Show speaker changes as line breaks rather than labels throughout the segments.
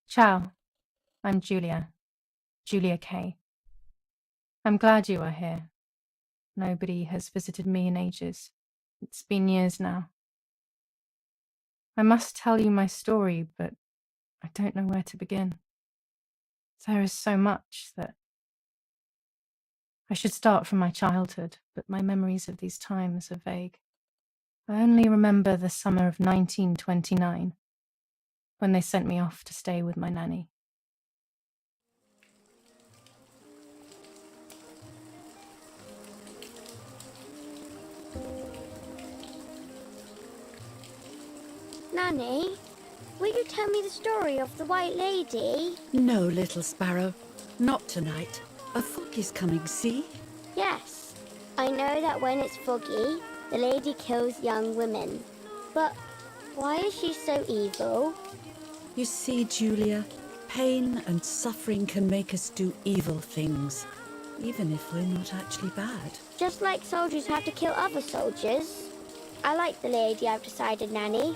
Ciao, I'm Julia K. I'm glad you are here. Nobody has visited me in ages. It's been years now. I must tell you my story, but I don't know where to begin. There is so much that I should start from my childhood, but my memories of these times are vague. I only remember the summer of 1929, when they sent me off to stay with my nanny.
Nanny, will you tell me the story of the White Lady?
No, little sparrow. Not tonight. A fog is coming, see?
Yes. I know that when it's foggy, the lady kills young women. But why is she so evil?
You see, Julia, pain and suffering can make us do evil things, even if we're not actually bad.
Just like soldiers have to kill other soldiers. I like the lady, I've decided, Nanny.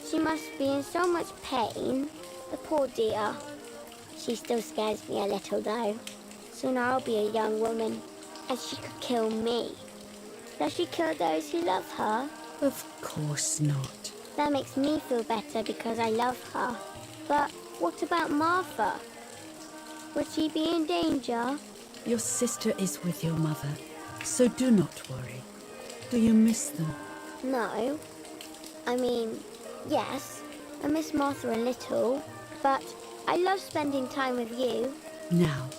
She must be in so much pain. The poor dear. She still scares me a little, though. Soon I'll be a young woman, and she could kill me. Does she kill those who love her?
Of course not.
That makes me feel better because I love her. But what about Martha? Would she be in danger?
Your sister is with your mother, so do not worry. Do you miss them?
No. I mean, yes, I miss Martha a little, but I love spending time with you.
Now,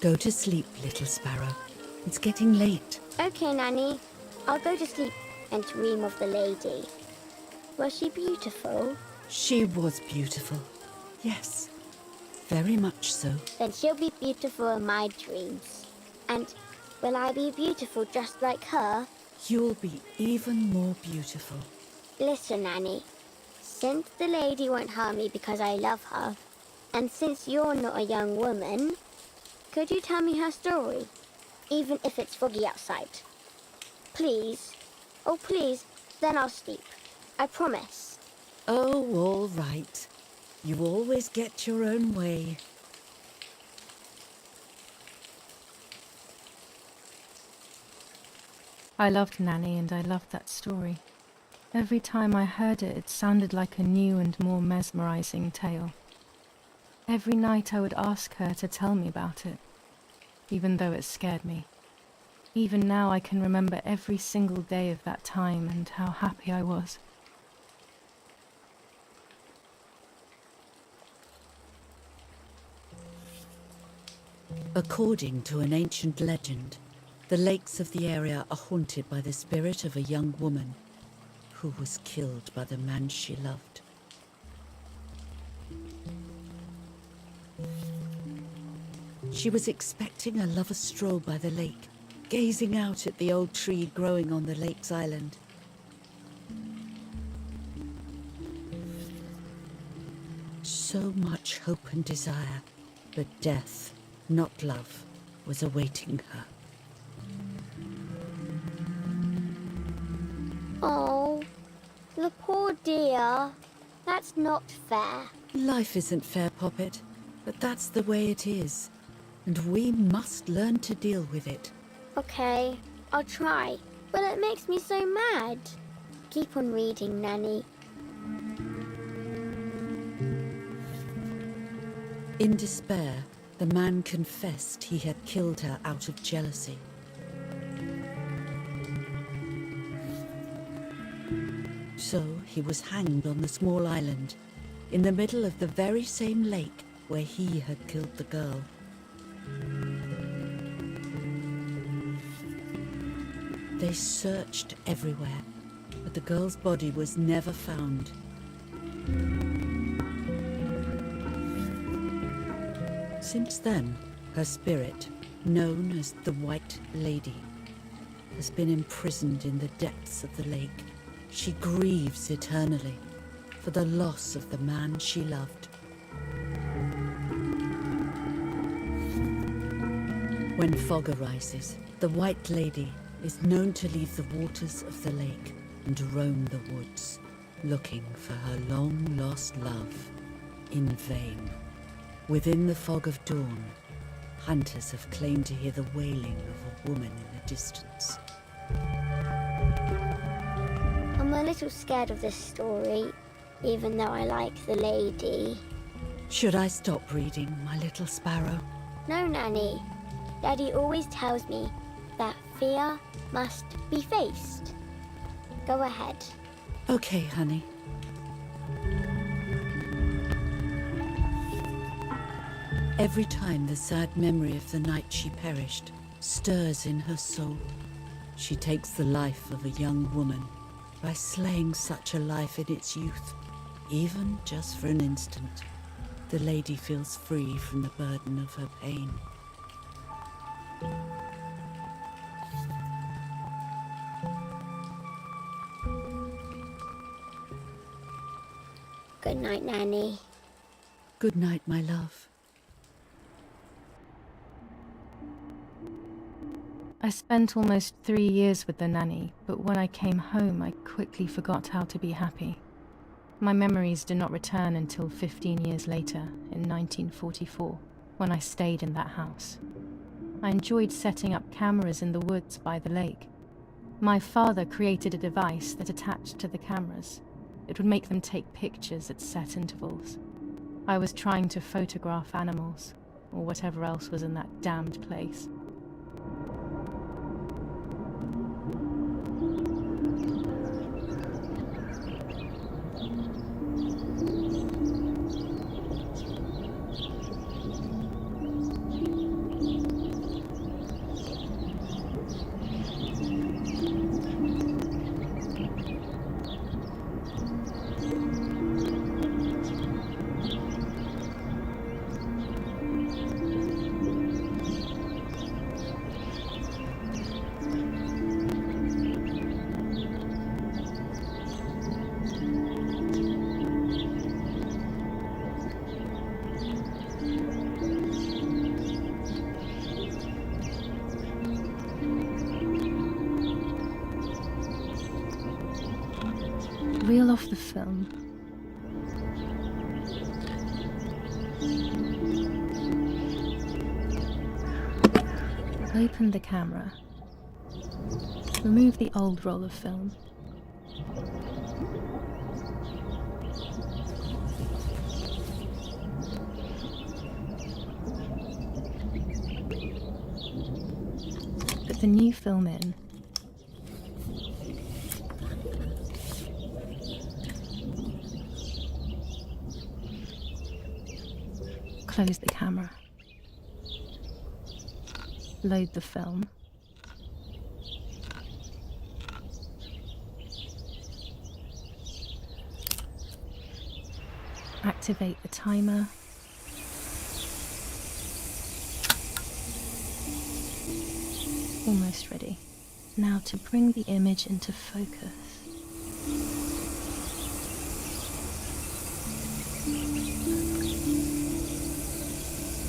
go to sleep, little sparrow. It's getting late.
Okay, Nanny. I'll go to sleep and dream of the lady. Was she beautiful?
She was beautiful. Yes, very much so.
Then she'll be beautiful in my dreams. And will I be beautiful just like her?
You'll be even more beautiful.
Listen, Nanny. Since the lady won't harm me because I love her, and since you're not a young woman, could you tell me her story? Even if it's foggy outside. Please. Oh, please. Then I'll sleep. I promise.
Oh, all right. You always get your own way.
I loved Nanny and I loved that story. Every time I heard it, it sounded like a new and more mesmerizing tale. Every night I would ask her to tell me about it, even though it scared me. Even now I can remember every single day of that time and how happy I was.
According to an ancient legend, the lakes of the area are haunted by the spirit of a young woman who was killed by the man she loved. She was expecting a lover's stroll by the lake, gazing out at the old tree growing on the lake's island. So much hope and desire, but death, not love, was awaiting her.
Oh, the poor dear. That's not fair.
Life isn't fair, Poppet, but that's the way it is. And we must learn to deal with it.
Okay, I'll try. But it makes me so mad. Keep on reading, Nanny.
In despair, the man confessed he had killed her out of jealousy. So he was hanged on the small island, in the middle of the very same lake where he had killed the girl. They searched everywhere, but the girl's body was never found. Since then, her spirit, known as the White Lady, has been imprisoned in the depths of the lake. She grieves eternally for the loss of the man she loved. When fog arises, the White Lady is known to leave the waters of the lake and roam the woods, looking for her long-lost love in vain. Within the fog of dawn, hunters have claimed to hear the wailing of a woman in the distance.
I'm a little scared of this story, even though I like the lady.
Should I stop reading, my little sparrow?
No, Nanny. Daddy always tells me that fear must be faced. Go ahead.
Okay, honey. Every time the sad memory of the night she perished stirs in her soul, she takes the life of a young woman by slaying such a life in its youth. Even just for an instant, the lady feels free from the burden of her pain.
Good night, Nanny.
Good night, my love.
I spent almost 3 years with the nanny, but when I came home, I quickly forgot how to be happy. My memories did not return until 15 years later, in 1944, when I stayed in that house. I enjoyed setting up cameras in the woods by the lake. My father created a device that attached to the cameras. It would make them take pictures at set intervals. I was trying to photograph animals, or whatever else was in that damned place. Reel off the film. Open the camera. Remove the old roll of film. Put the new film in. Close the camera. Load the film. Activate the timer. Almost ready. Now to bring the image into focus.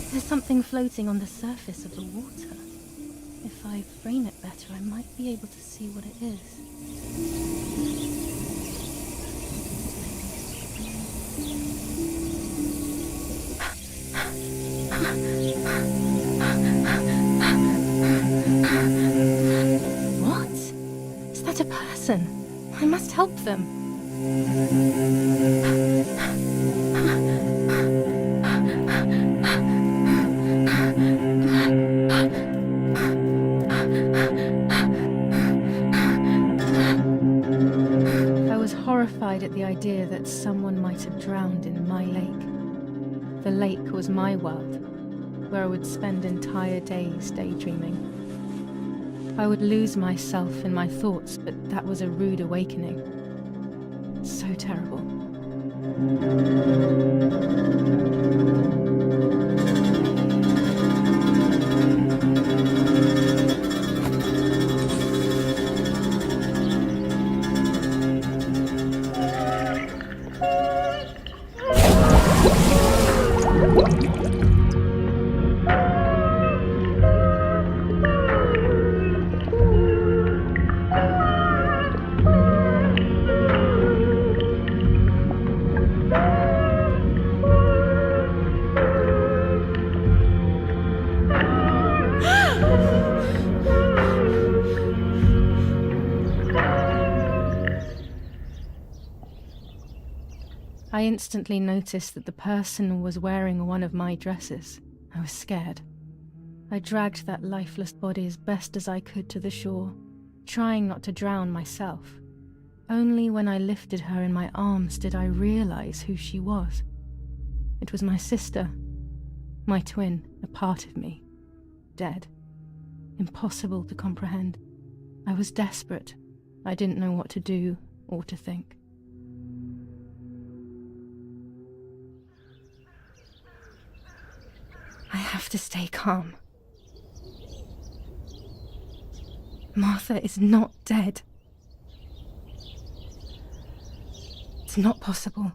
There's something floating on the surface of the water. If I frame it better, I might be able to see what it is. What? Is that a person? I must help help them. I was horrified at the idea that someone might have drowned in my lake. The lake was my world, where I would spend entire days daydreaming. I would lose myself in my thoughts, but that was a rude awakening. So terrible. I instantly noticed that the person was wearing one of my dresses. I was scared. I dragged that lifeless body as best as I could to the shore, trying not to drown myself. Only when I lifted her in my arms did I realize who she was. It was my sister, my twin, a part of me, dead. Impossible to comprehend. I was desperate. I didn't know what to do or to think. I have to stay calm. Martha is not dead. It's not possible.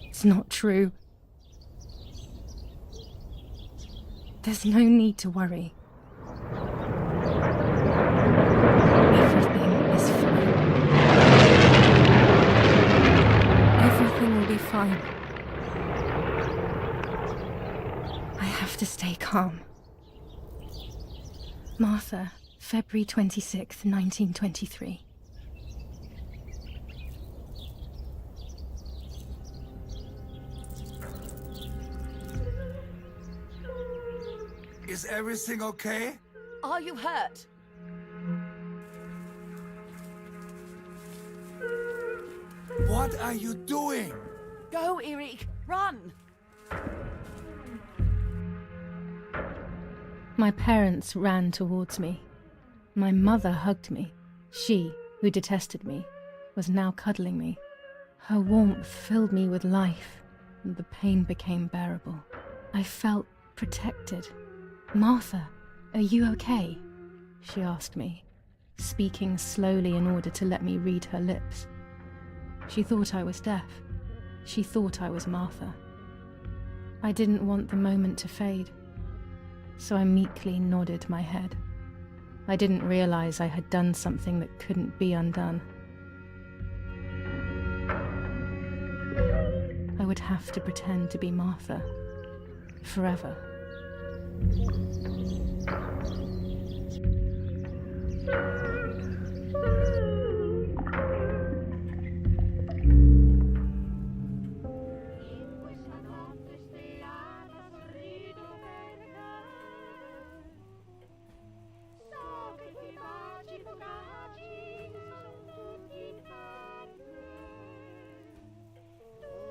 It's not true. There's no need to worry. Everything is fine. Everything will be fine. I have to stay calm. Martha, February 26th, 1923.
Is everything okay?
Are you hurt?
What are you doing?
Go, Eric, run!
My parents ran towards me. My mother hugged me. She, who detested me, was now cuddling me. Her warmth filled me with life, and the pain became bearable. I felt protected. "Martha, are you okay?" she asked me, speaking slowly in order to let me read her lips. She thought I was deaf. She thought I was Martha. I didn't want the moment to fade, so I meekly nodded my head. I didn't realize I had done something that couldn't be undone. I would have to pretend to be Martha forever.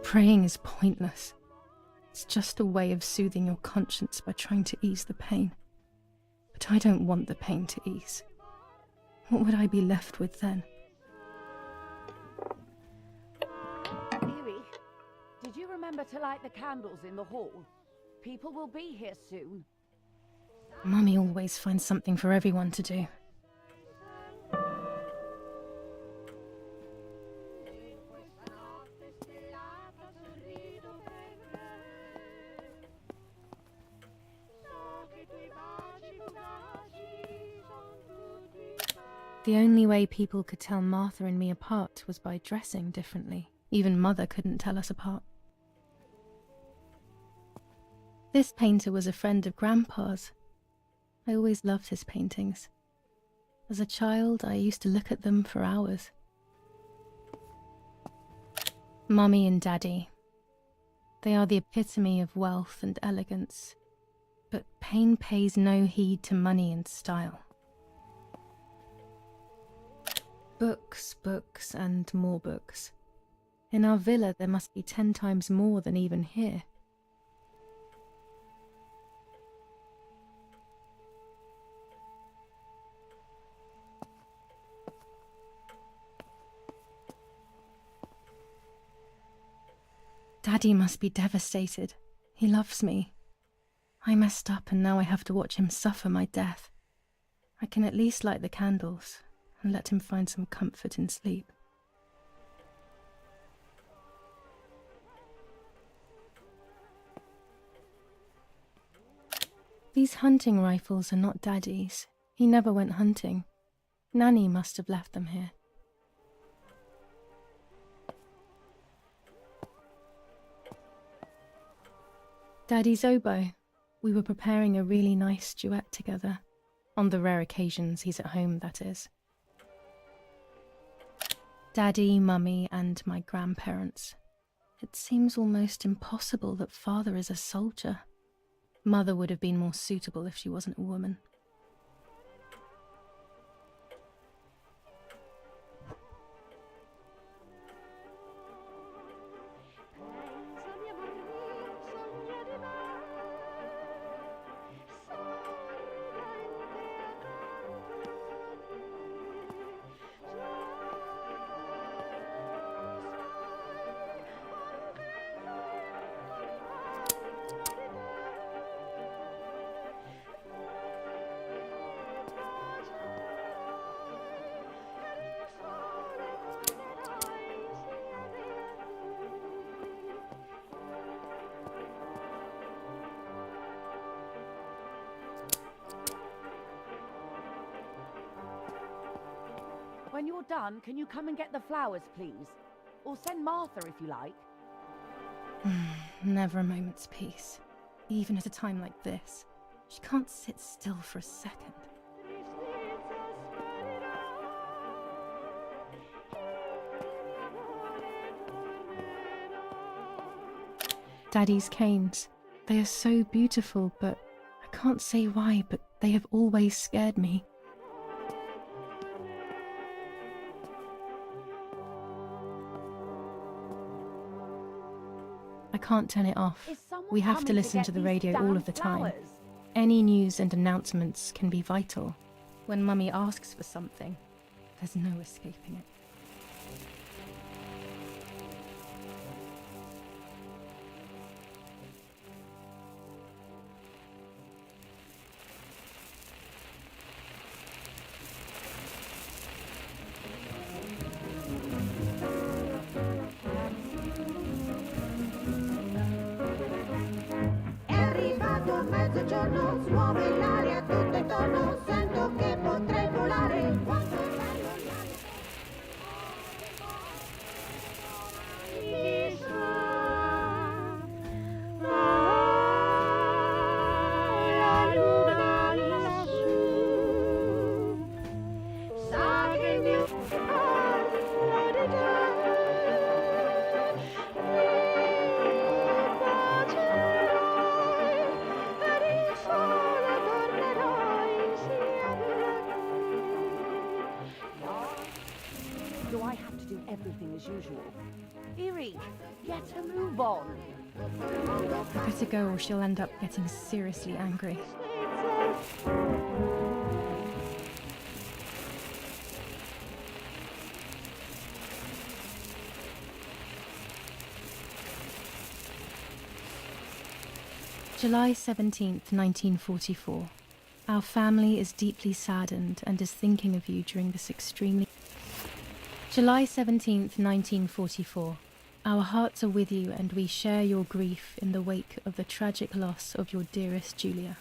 Praying is pointless. It's just a way of soothing your conscience by trying to ease the pain. But I don't want the pain to ease. What would I be left with then?
Eric, did you remember to light the candles in the hall? People will be here soon.
Mummy always finds something for everyone to do. The only way people could tell Martha and me apart was by dressing differently. Even Mother couldn't tell us apart. This painter was a friend of Grandpa's. I always loved his paintings. As a child, I used to look at them for hours. Mummy and Daddy. They are the epitome of wealth and elegance, but pain pays no heed to money and style. Books, books, and more books. In our villa, there must be 10 times more than even here. Daddy must be devastated. He loves me. I messed up and now I have to watch him suffer my death. I can at least light the candles and let him find some comfort in sleep. These hunting rifles are not Daddy's. He never went hunting. Nanny must have left them here. Daddy's oboe. We were preparing a really nice duet together. On the rare occasions he's at home, that is. Daddy, Mummy, and my grandparents. It seems almost impossible that Father is a soldier. Mother would have been more suitable if she wasn't a woman.
When you're done, can you come and get the flowers, please? Or send Martha if you like.
Never a moment's peace. Even at a time like this. She can't sit still for a second. Daddy's canes. They are so beautiful, but I can't say why, but they have always scared me. I can't turn it off. We have to listen to the radio all of the time. Any news and announcements can be vital. When Mummy asks for something, there's no escaping it.
Mezzogiorno, smuove l'aria tutto intorno, sento che potrei volare. Quanto è bello la luna lassù, sa che il mio cuore florirà.
Do I have to do everything as usual? Erie, get a move on.
I better go or she'll end up getting seriously angry. July 17th, 1944. Our family is deeply saddened and is thinking of you during this extremely... July 17th, 1944. Our hearts are with you and we share your grief in the wake of the tragic loss of your dearest Julia.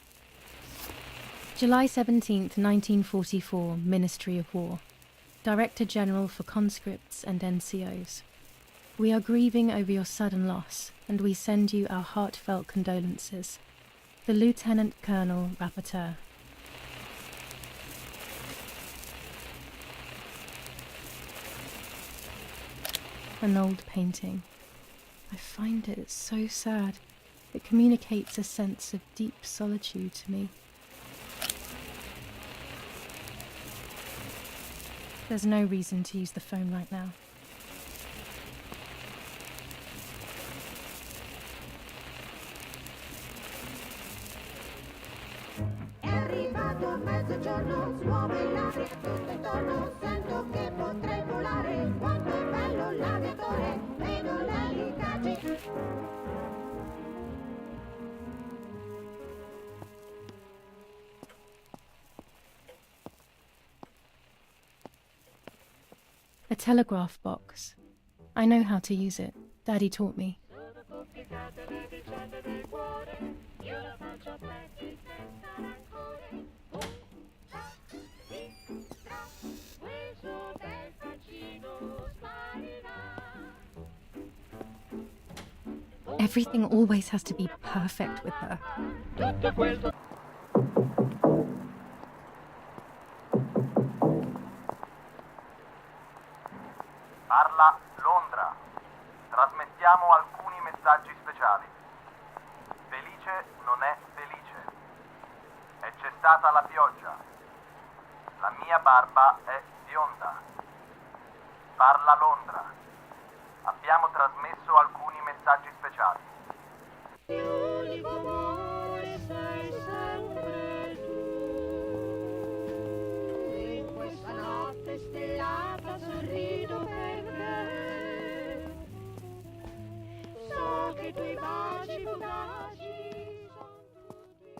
July 17th, 1944, Ministry of War. Director General for Conscripts and NCOs. We are grieving over your sudden loss and we send you our heartfelt condolences. The Lieutenant Colonel Rapporteur. An old painting. I find it so sad. It communicates a sense of deep solitude to me. There's no reason to use the phone right now.
È arrivato mezzogiorno, smuove l'aria tutto intorno, sento che potrei volare, quanto è bello l'aviatore, vedo l'elicaggi.
A telegraph box. I know how to use it. Daddy taught me. Everything always has to be perfect with her.
Parla Londra. Trasmettiamo alcuni messaggi speciali. Felice non è felice. E c'è stata la pioggia. La mia barba è bionda. Parla Londra. Abbiamo trasmesso alcuni messaggi speciali.
L'unico amore sei sempre tu. In questa notte stellata sorrido perché so che i tuoi baci fugaci sono tutti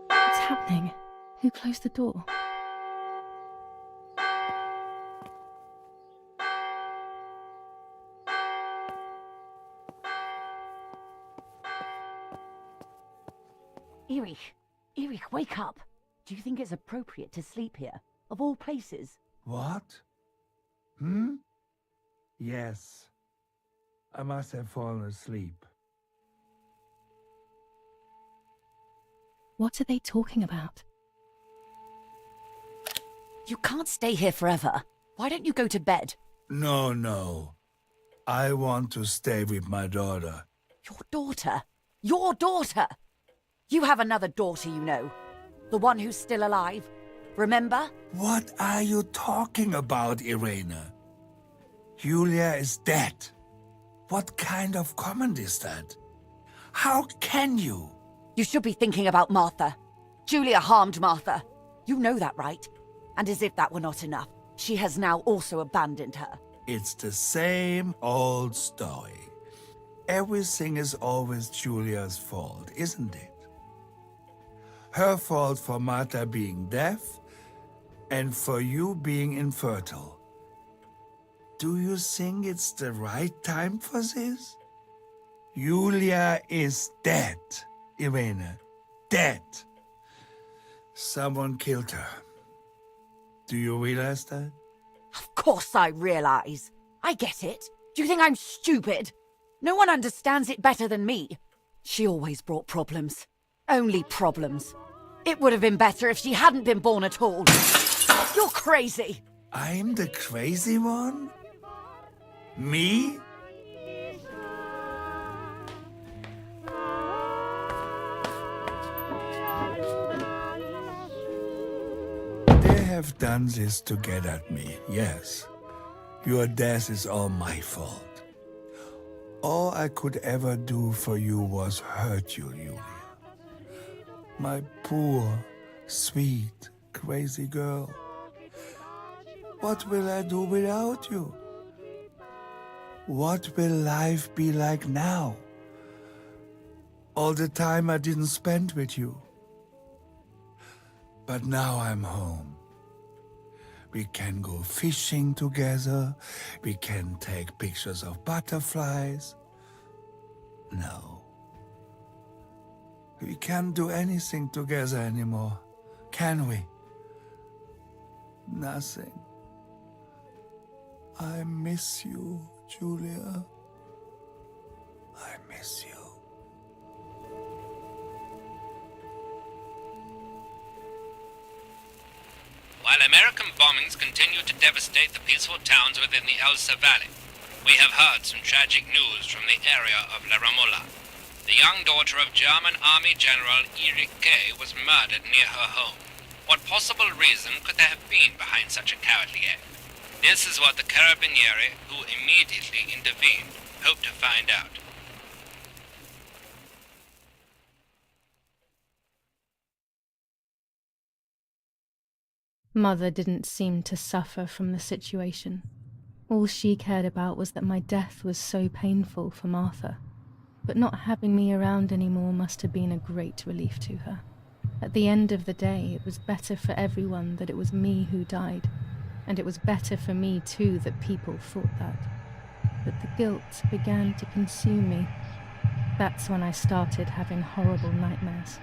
What's happening? Who closed the door?
Erich, wake up. Do you think it's appropriate to sleep here, of all places?
What? Yes. I must have fallen asleep.
What are they talking about?
You can't stay here forever. Why don't you go to bed?
No. I want to stay with my daughter.
Your daughter? Your daughter? You have another daughter, you know. The one who's still alive. Remember?
What are you talking about, Irene? Julia is dead. What kind of comment is that? How can you?
You should be thinking about Martha. Julia harmed Martha. You know that, right? And as if that were not enough, she has now also abandoned her.
It's the same old story. Everything is always Julia's fault, isn't it? Her fault for Martha being deaf and for you being infertile. Do you think it's the right time for this? Julia is dead, Irene. Dead. Someone killed her. Do you realize that?
Of course I realize. I get it. Do you think I'm stupid? No one understands it better than me. She always brought problems. Only problems. It would have been better if she hadn't been born at all. You're crazy.
I'm the crazy one? Me? They have done this to get at me, yes. Your death is all my fault. All I could ever do for you was hurt you, Julia. My poor, sweet, crazy girl. What will I do without you? What will life be like now? All the time I didn't spend with you. But now I'm home. We can go fishing together. We can take pictures of butterflies. No. We can't do anything together anymore, can we? Nothing. I miss you, Julia. miss you.
While American bombings continue to devastate the peaceful towns within the Elsa Valley, we have heard some tragic news from the area of La Ramola. The young daughter of German Army General Erich K. was murdered near her home. What possible reason could there have been behind such a cowardly act? This is what the Carabinieri, who immediately intervened, hope to find out.
Mother didn't seem to suffer from the situation. All she cared about was that my death was so painful for Martha. But not having me around anymore must have been a great relief to her. At the end of the day, it was better for everyone that it was me who died. And it was better for me too that people thought that. But the guilt began to consume me. That's when I started having horrible nightmares.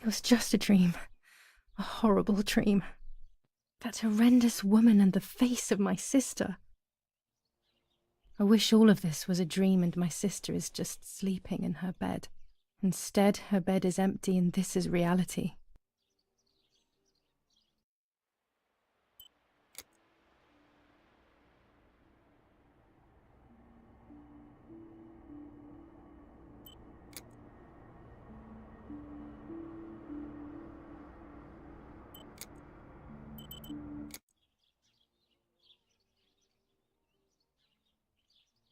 It was just a dream. A horrible dream. That horrendous woman and the face of my sister. I wish all of this was a dream and my sister is just sleeping in her bed. Instead, her bed is empty and this is reality.